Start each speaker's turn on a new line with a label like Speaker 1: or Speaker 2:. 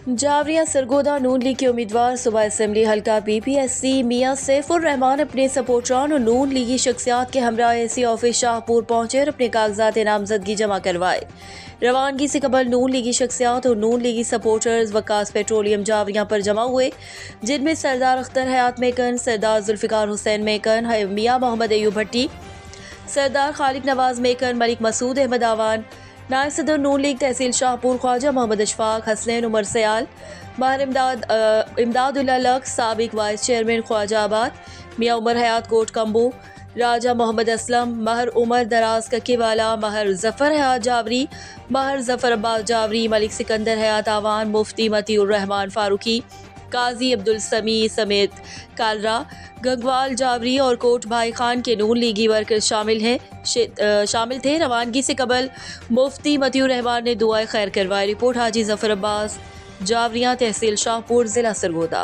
Speaker 1: जावरिया सरगोदा नून league के उम्मीदवार सुबह असम्बली हल्का PPSC मियां सैफुर रहमान अपने सपोर्टरान और नून लीगी शख्सियात के हमरा एसी ऑफिस शाहपुर पहुंचे और अपने कागजात नामजदगी जमा करवाए। रवानगी से कबल नून लीगी शख्सियात और नून लीगी सपोर्टर्स वकास पेट्रोलियम जावरिया पर जमा हुए, जिनमें सरदार अख्तर हयात मेकन, सरदार जुल्फिकार हुसैन मेकन, मियां मोहम्मद अयूब भट्टी, सरदार खालिक नवाज मेकन, मलिक मसूद अहमद आवान, नायब सदर नून लीग तहसील शाहपुर ख्वाजा मोहम्मद अशफाक, हसनैन उमर सयाल, माहिर इमदादुल्ला लक, साबिक वाइस चेयरमैन ख्वाजा आबाद, मियां उमर हयात कोट कम्बू, राजा मोहम्मद असलम, महर उमर दराज ककीवाला, महर जफ़र हयात जावरी, महर जफ़र अब्बास जावरी, मलिक सिकंदर हयात आवान, मुफ्ती मतीउर रहमान फारूकी, काजी अब्दुल समी समेत कालरा, गंगवाल जावरी और कोट भाई खान के नून लीगी वर्कर शामिल थे। रवानगी से कबल मुफ्ती मतीउर रहमान ने दुआए खैर करवाई। रिपोर्ट हाजी जफ़र अब्बास, जावरिया तहसील शाहपुर, जिला सरगोदा।